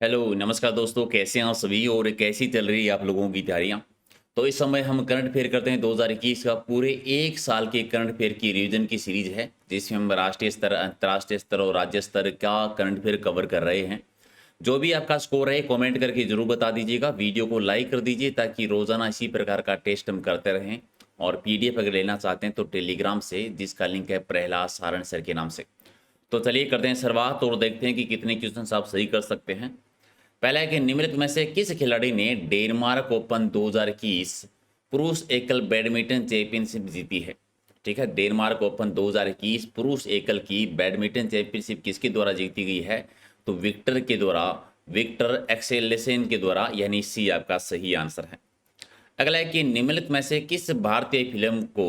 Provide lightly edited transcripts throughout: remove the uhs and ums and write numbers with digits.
Hello, नमस्कार दोस्तों, कैसे हैं आप सभी और कैसी चल रही है आप लोगों की तैयारियां। तो इस समय हम करंट अफेयर करते हैं 2021 का पूरे एक साल के करंट अफेयर की रिवीजन की सीरीज है, जिसमें हम राष्ट्रीय स्तर, अंतर्राष्ट्रीय स्तर और राज्य स्तर का करंट अफेयर कवर कर रहे हैं। जो भी आपका स्कोर है कमेंट करके जरूर बता दीजिएगा, वीडियो को लाइक कर दीजिए ताकि रोजाना इसी प्रकार का टेस्ट हम करते रहें। और पीडीएफ अगर लेना चाहते हैं तो टेलीग्राम से, जिसका लिंक है प्रहलाद सारण सर के नाम से। तो चलिए करते हैं शुरुआत और देखते हैं कि कितने क्वेश्चन आप सही कर सकते हैं। पहला है कि निम्नलिखित में से किस खिलाड़ी ने डेनमार्क ओपन 2021 पुरुष एकल बैडमिंटन चैंपियनशिप जीती है। ठीक है, डेनमार्क ओपन 2021 पुरुष एकल की बैडमिंटन चैंपियनशिप किसके द्वारा जीती गई है। तो विक्टर के द्वारा, विक्टर एक्सेलेसन के द्वारा, यानी सी आपका सही आंसर है। अगला है कि निम्नलिखित में से किस भारतीय फिल्म को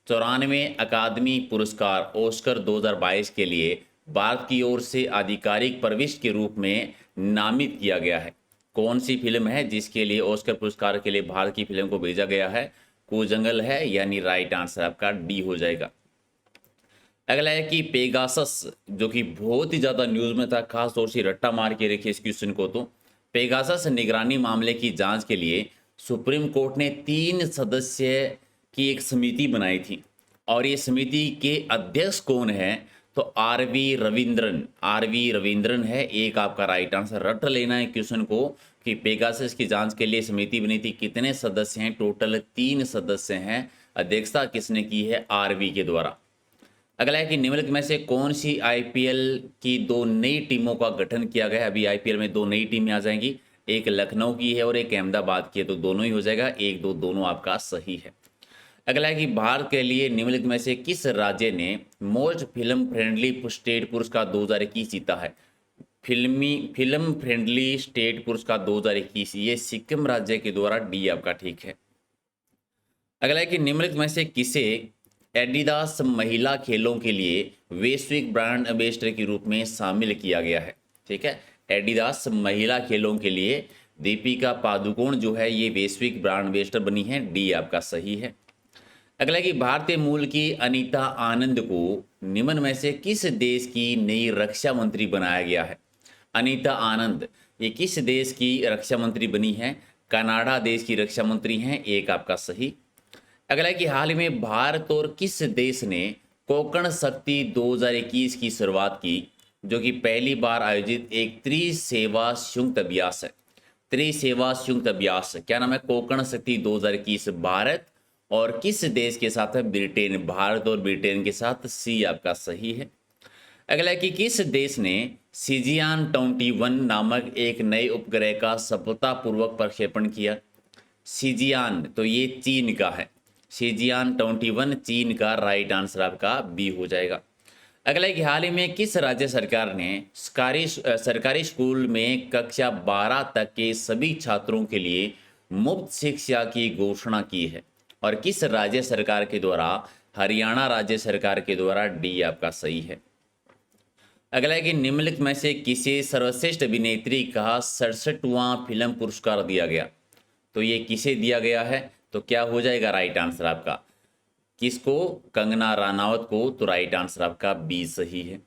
94वें अकादमी पुरस्कार ऑस्कर 2022 के लिए भारत की ओर से आधिकारिक प्रविष्टि के रूप में नामित किया गया है। कौन सी फिल्म है जिसके लिए ऑस्कर पुरस्कार के लिए भारत की फिल्म को भेजा गया है। जंगल है, यानी राइट आंसर आपका डी हो जाएगा। अगला है कि पेगासस, जो कि बहुत ही ज़्यादा न्यूज़ में था, खास तौर से रट्टा मार के रखिए इस क्वेश्चन को। तो पेगासस निगरानी मामले की जांच के लिए सुप्रीम कोर्ट ने 3 सदस्य की एक समिति बनाई थी, और ये समिति के अध्यक्ष कौन है। तो आर वी रविंद्रन है एक आपका राइट आंसर। रट लेना है क्वेश्चन को कि पेगासस की जांच के लिए समिति बनी थी, कितने सदस्य हैं, टोटल 3 सदस्य हैं। अध्यक्षता किसने की है, आरवी के द्वारा। अगला है कि निम्नलिखित में से कौन सी आईपीएल की 2 नई टीमों का गठन किया गया है। अभी आईपीएल में 2 नई टीमें आ जाएंगी, एक लखनऊ की है और एक अहमदाबाद की है, तो दोनों ही हो जाएगा, एक दो दोनों आपका सही है। अगला है कि भारत के लिए निम्नलिखित में से किस राज्य ने मोस्ट फिल्म फ्रेंडली स्टेट पुरस्कार 2021 जीता है। फिल्म फ्रेंडली स्टेट पुरस्कार 2021 ये सिक्किम राज्य के द्वारा, डी आपका ठीक है। अगला है कि निम्नलिखित में से किसे एडिडास महिला खेलों के लिए वैश्विक ब्रांड एम्बेसडर के रूप में शामिल किया गया है। ठीक है, एडिडास महिला खेलों के लिए दीपिका पादुकोण जो है ये वैश्विक ब्रांड एम्बेसडर बनी है, डी आपका सही है। अगला कि भारतीय मूल की अनीता आनंद को निम्न में से किस देश की नई रक्षा मंत्री बनाया गया है। अनीता आनंद ये किस देश की रक्षा मंत्री बनी है। कनाडा देश की रक्षा मंत्री हैं, एक आपका सही। अगला है कि हाल ही में भारत और किस देश ने कोकण शक्ति 2021 की शुरुआत की, जो कि पहली बार आयोजित एक त्रिसेवा संयुक्त अभ्यास है। त्रिसेवा संयुक्त अभ्यास क्या नाम है, कोकण शक्ति 2021 भारत और किस देश के साथ है, ब्रिटेन। भारत और ब्रिटेन के साथ, सी आपका सही है। अगला है कि किस देश ने सिजियान 21 नामक एक नए उपग्रह का सफलतापूर्वक प्रक्षेपण किया। सिजियान तो ये चीन का है, सिजियान 21 चीन का, राइट आंसर आपका बी हो जाएगा। अगला कि हाल ही में किस राज्य सरकार ने सरकारी स्कूल में कक्षा 12 तक के सभी छात्रों के लिए मुफ्त शिक्षा की घोषणा की है, और किस राज्य सरकार के द्वारा। हरियाणा राज्य सरकार के द्वारा, डी आपका सही है। अगला है कि निम्नलिखित में से किसे सर्वश्रेष्ठ अभिनेत्री का 67वां फिल्म पुरस्कार दिया गया। तो ये किसे दिया गया है, तो क्या हो जाएगा राइट आंसर आपका, किसको, कंगना रानावत को, तो राइट आंसर आपका बी सही है।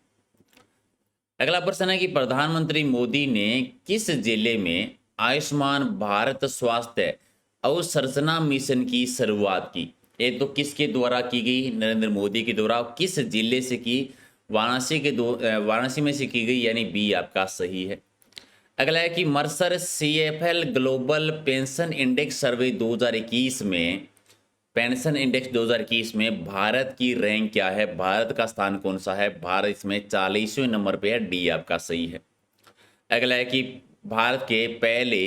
अगला प्रश्न है कि प्रधानमंत्री मोदी ने किस जिले में आयुष्मान भारत स्वास्थ्य अवसंरचना मिशन की शुरुआत की। ये तो किसके द्वारा की गई, नरेंद्र मोदी के द्वारा। किस जिले से की, वाराणसी में से की गई, यानी बी आपका सही है। अगला है कि Mercer CFL global pension index survey 2021 में, पेंशन इंडेक्स 2021 में भारत की रैंक क्या है, भारत का स्थान कौन सा है। भारत इसमें 40वें नंबर पे है, डी आपका सही है। अगला है कि भारत के पहले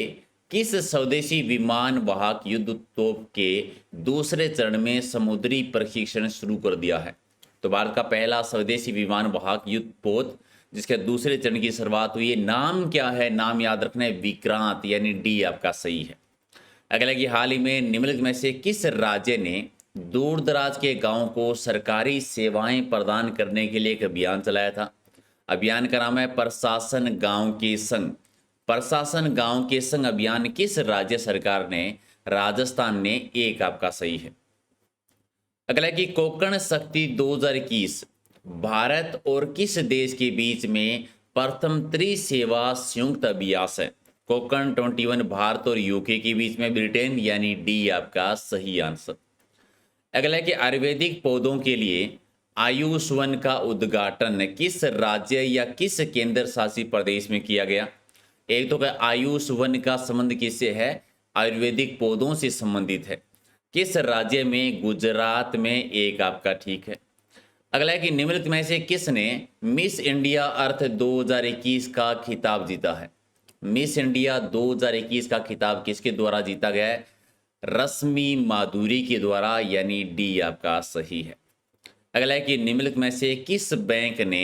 किस स्वदेशी विमान वाहक युद्ध तोप के दूसरे चरण में समुद्री प्रशिक्षण शुरू कर दिया है। तो भारत का पहला स्वदेशी विमान वाहक युद्ध पोत जिसके दूसरे चरण की शुरुआत हुई है, नाम क्या है, नाम याद रखना है, विक्रांत, यानी डी आपका सही है। अगला कि हाल ही में निम्नलिखित में से किस राज्य ने दूर दराज के गांवों को सरकारी सेवाएं प्रदान करने के लिए एक अभियान चलाया था। अभियान का नाम है प्रशासन गांव के संग। प्रशासन गांव के संग अभियान किस राज्य सरकार ने, राजस्थान ने, एक आपका सही है। अगला कि कोकण शक्ति 2021 भारत और किस देश के बीच में प्रथम त्रिसेवा संयुक्त अभ्यास है। कोकण 21 भारत और यूके के बीच में, ब्रिटेन, यानी डी आपका सही आंसर। अगला है कि आयुर्वेदिक पौधों के लिए आयुष वन का उद्घाटन किस राज्य या किस केंद्र शासित प्रदेश में किया गया? एक तो क्या आयुष वन का संबंध किससे है? आयुर्वेदिक पौधों से संबंधित है। किस राज्य में? गुजरात में, एक आपका ठीक है। अगला है कि निम्नलिखित में से किसने मिस इंडिया अर्थ 2021 का खिताब जीता है? मिस इंडिया 2021 का खिताब किसके द्वारा जीता गया है? रश्मि माधुरी के द्वारा, यानी डी आपका सही है। अगला है कि निम्नलिखित में से किस बैंक ने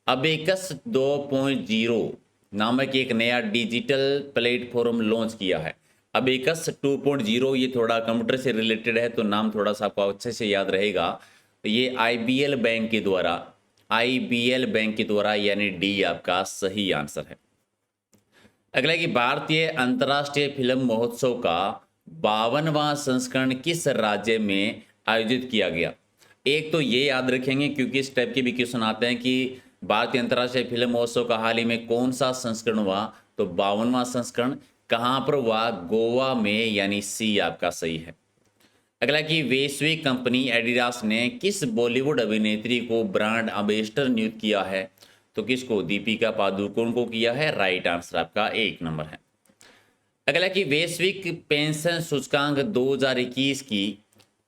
अबेकस 2.0 नामक एक नया डिजिटल प्लेटफॉर्म लॉन्च किया है? अबेकस 2.0 ये थोड़ा कंप्यूटर से रिलेटेड है, तो नाम थोड़ा सा आपको अच्छे से याद रहेगा। तो ये आईबीएल बैंक के द्वारा, आईबीएल बैंक के द्वारा, यानी डी आपका सही आंसर है। अगला है कि भारतीय अंतर्राष्ट्रीय फिल्म महोत्सव का 52वां संस्करण किस राज्य में आयोजित किया गया? एक तो ये याद रखेंगे क्योंकि इस टाइप के भी क्वेश्चन आते हैं कि भारतीय अंतर्राष्ट्रीय फिल्म महोत्सव का हाल ही में कौन सा संस्करण हुआ? तो 52वां संस्करण। कहाँ पर हुआ? गोवा में, यानी सी आपका सही है। अगला कि वैश्विक कंपनी एडिडास ने किस बॉलीवुड अभिनेत्री को ब्रांड एम्बेसडर नियुक्त किया है? तो किसको? दीपिका पादुकोण को किया है। राइट आंसर आपका 1 नंबर है। अगला कि वैश्विक पेंशन सूचकांक 2021 की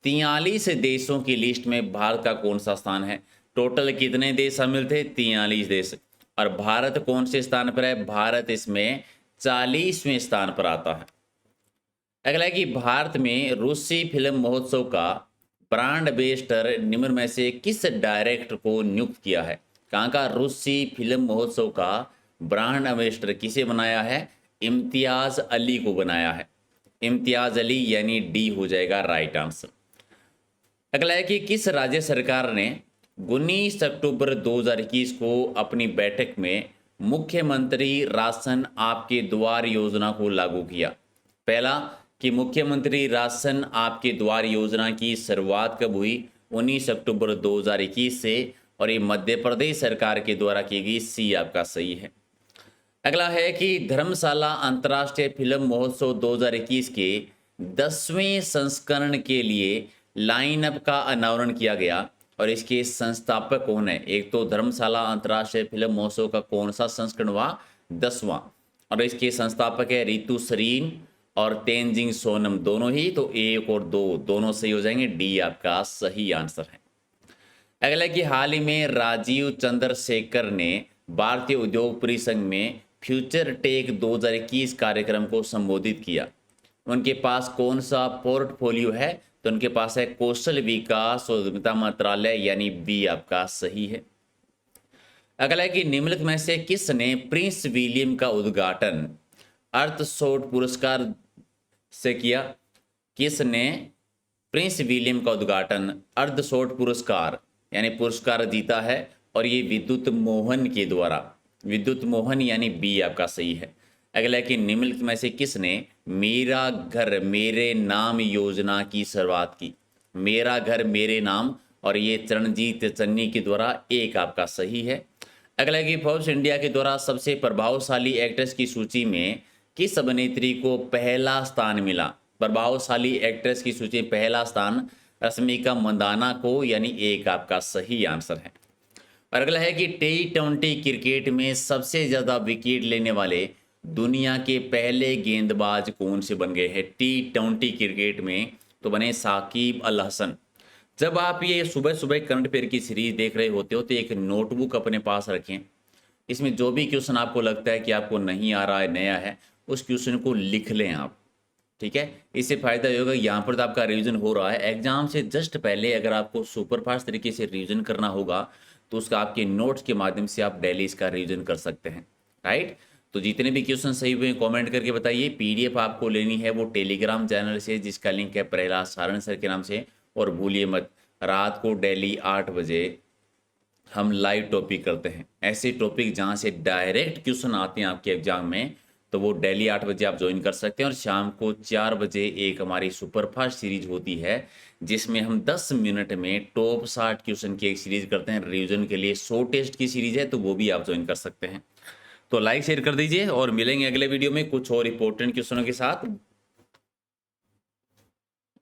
43 देशों की लिस्ट में भारत का कौन सा स्थान है? टोटल कितने देश शामिल थे? 43 देश। और भारत कौन से स्थान पर है? भारत इसमें 40वें स्थान पर आता है। अगला है कि भारत में रूसी फिल्म महोत्सव का ब्रांड एम्बेसडर निम्न में से किस डायरेक्टर को नियुक्त किया है? कहाँ का? रूसी फिल्म महोत्सव का ब्रांड एम्बेसडर किसे बनाया है? इम्तियाज अली को बनाया है। इम्तियाज अली, यानी डी हो जाएगा राइट आंसर। अगला है कि किस राज्य सरकार ने 19 अक्टूबर 2021 को अपनी बैठक में मुख्यमंत्री राशन आपके द्वार योजना को लागू किया? पहला कि मुख्यमंत्री राशन आपके द्वार योजना की शुरुआत कब हुई? 19 अक्टूबर 2021 से, और ये मध्य प्रदेश सरकार के द्वारा की गई। सी आपका सही है। अगला है कि धर्मशाला अंतर्राष्ट्रीय फिल्म महोत्सव 2021 के 10वें संस्करण के लिए लाइनअप का अनावरण किया गया, और इसके संस्थापक कौन है? एक तो धर्मशाला अंतर्राष्ट्रीय फिल्म महोत्सव का कौन सा संस्करण हुआ? 10वां। और इसके संस्थापक है रितु सरीन और तेनजिंग सोनम, दोनों ही। तो 1 और 2 दोनों सही हो जाएंगे। डी आपका सही आंसर है। अगला कि हाल ही में राजीव चंद्रशेखर ने भारतीय उद्योग परिसंघ में फ्यूचर टेक 2021 कार्यक्रम को संबोधित किया। उनके पास कौन सा पोर्टफोलियो है? तो उनके पास है कौशल विकास और उद्यमिता मंत्रालय, यानी बी आपका सही है। अगला है कि निम्नलिखित में से किसने प्रिंस विलियम का उद्घाटन अर्थशोट पुरस्कार से किया? किसने प्रिंस विलियम का उद्घाटन अर्धशोट पुरस्कार यानी पुरस्कार जीता है? और ये विद्युत मोहन के द्वारा, विद्युत मोहन, यानी बी आपका सही है। अगला है कि निम्नलिखित में से किसने मेरा घर मेरे नाम योजना की शुरुआत की? मेरा घर मेरे नाम, और ये चरणजीत चन्नी के द्वारा। 1 आपका सही है। अगला है कि फोर्ब्स इंडिया के द्वारा सबसे प्रभावशाली एक्ट्रेस की सूची में किस अभिनेत्री को पहला स्थान मिला? प्रभावशाली एक्ट्रेस की सूची में पहला स्थान रश्मिका मंदाना को, यानी 1 आपका सही आंसर है। और अगला है कि T20 क्रिकेट में सबसे ज़्यादा विकेट लेने वाले दुनिया के पहले गेंदबाज कौन से बन गए हैं T20 क्रिकेट में? तो बने साकिब अल हसन। जब आप ये सुबह सुबह करंट अफेयर की सीरीज देख रहे होते हो तो एक नोटबुक अपने पास रखें। इसमें जो भी क्वेश्चन आपको लगता है कि आपको नहीं आ रहा है, नया है, उस क्वेश्चन को लिख लें आप। ठीक है, इससे फ़ायदा ये होगा। यहाँ पर तो आपका रिवीजन हो रहा है, एग्जाम से जस्ट पहले अगर आपको सुपरफास्ट तरीके से रिवीजन करना होगा तो उसका आपके नोट्स के माध्यम से आप डेली इसका रिवीजन कर सकते हैं। राइट, तो जितने भी क्वेश्चन सही हुए कमेंट करके बताइए। पीडीएफ आपको लेनी है वो टेलीग्राम चैनल से, जिसका लिंक है प्रहलाद सारण सर के नाम से। और भूलिए मत, रात को डेली 8 बजे हम लाइव टॉपिक करते हैं। ऐसे टॉपिक जहाँ से डायरेक्ट क्वेश्चन आते हैं आपके एग्जाम में, तो वो डेली 8 बजे आप ज्वाइन कर सकते हैं। और शाम को 4 बजे एक हमारी सुपरफास्ट सीरीज होती है, जिसमें हम 10 मिनट में टॉप 60 क्वेश्चन की एक सीरीज करते हैं रिवीजन के लिए। 100 टेस्ट की सीरीज है, तो वो भी आप ज्वाइन कर सकते हैं। तो लाइक शेयर कर दीजिए और मिलेंगे अगले वीडियो में कुछ और इंपॉर्टेंट क्वेश्चनों के साथ।